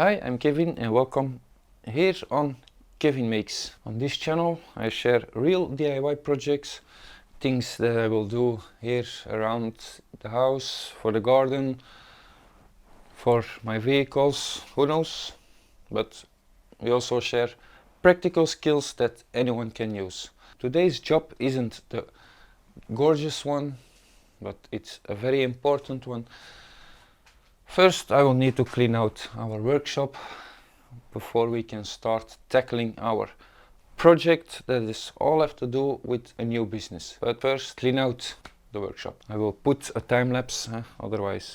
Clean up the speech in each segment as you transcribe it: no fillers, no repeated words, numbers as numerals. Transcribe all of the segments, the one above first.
Hi, I'm Kevin and welcome here on Kevin Makes. On this channel I share real DIY projects, things that I will do here around the house, for the garden, for my vehicles, who knows. But we also share practical skills that anyone can use. Today's job isn't the gorgeous one, but it's a very important one. First, I will need to clean out our workshop before we can start tackling our project that is all have to do with a new business. But first, clean out the workshop. I will put a time lapse, otherwise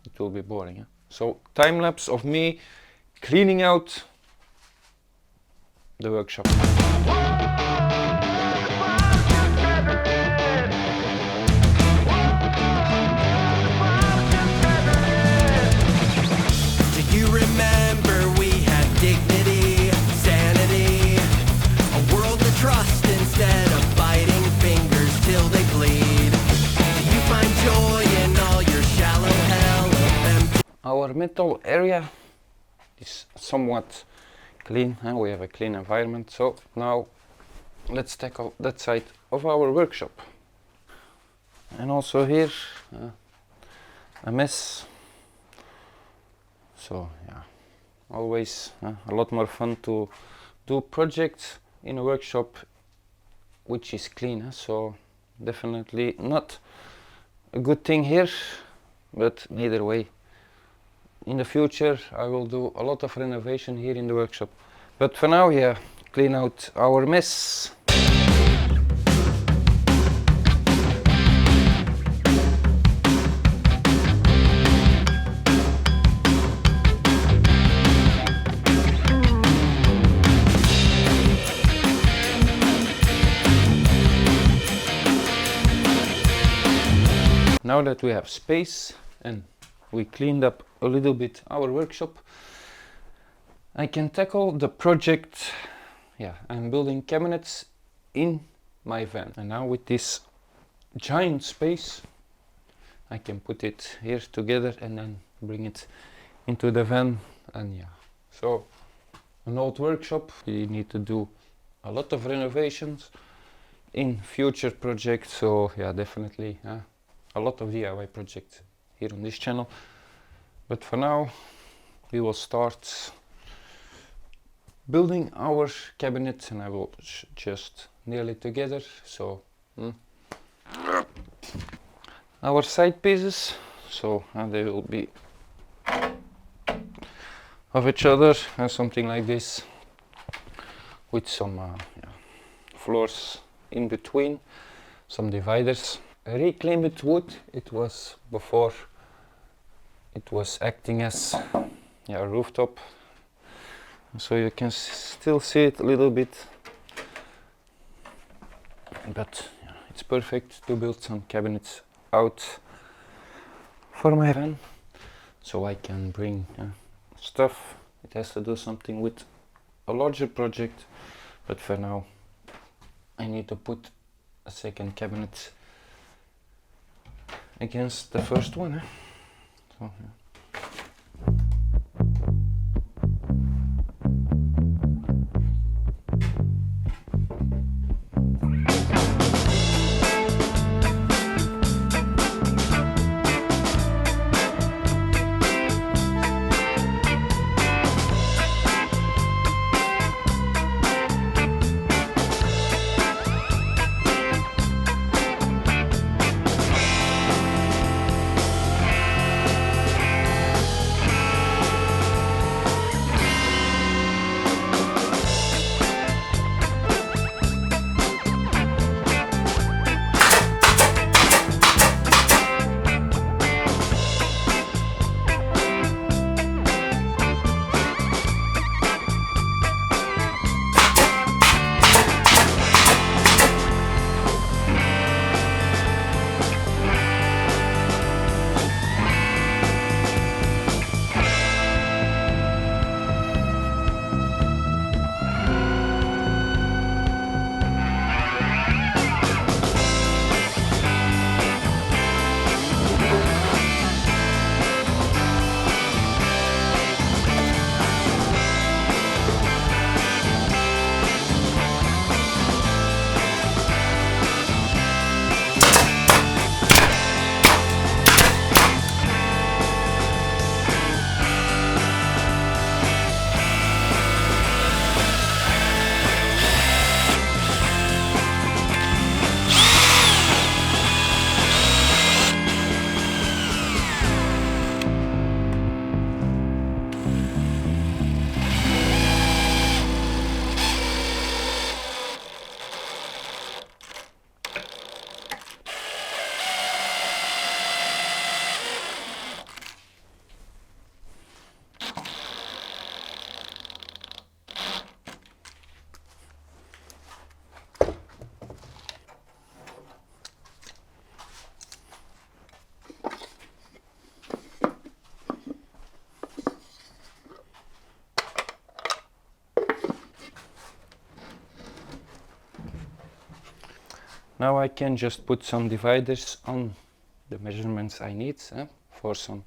it will be boring. So, time lapse of me cleaning out the workshop. Our metal area is somewhat clean, we have a clean environment, so now let's tackle that side of our workshop. And also here a mess, so yeah, always a lot more fun to do projects in a workshop which is clean, so definitely not a good thing here, but neither way. In the future I will do a lot of renovation here in the workshop. But for now, yeah, clean out our mess. Now that we have space and we cleaned up a little bit our workshop, I can tackle the project. Yeah, I'm building cabinets in my van, and now with this giant space I can put it here together and then bring it into the van. And yeah, so an old workshop, you need to do a lot of renovations in future projects, so yeah, definitely a lot of DIY projects here on this channel. But for now we will start building our cabinet, and I will just nail it together. So our side pieces, so they will be of each other, and something like this, with some floors in between, some dividers. Reclaimed wood, it was before it was acting as a rooftop, so you can still see it a little bit, but it's perfect to build some cabinets out for my van, so I can bring stuff. It has to do something with a larger project, but for now I need to put a second cabinet against the first one. So, yeah. Now I can just put some dividers on the measurements I need for some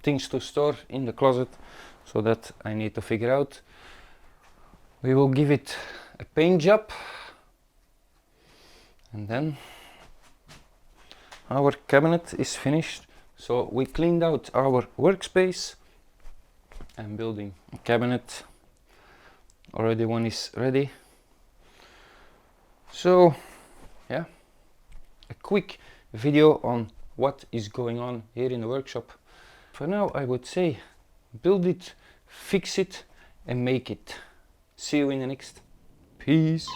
things to store in the closet, so that I need to figure out. We will give it a paint job, and then our cabinet is finished. So we cleaned out our workspace. I'm building a cabinet. Already one is ready. So yeah, a quick video on what is going on here in the workshop. For now I would say build it, fix it and make it. See you in the next. Peace.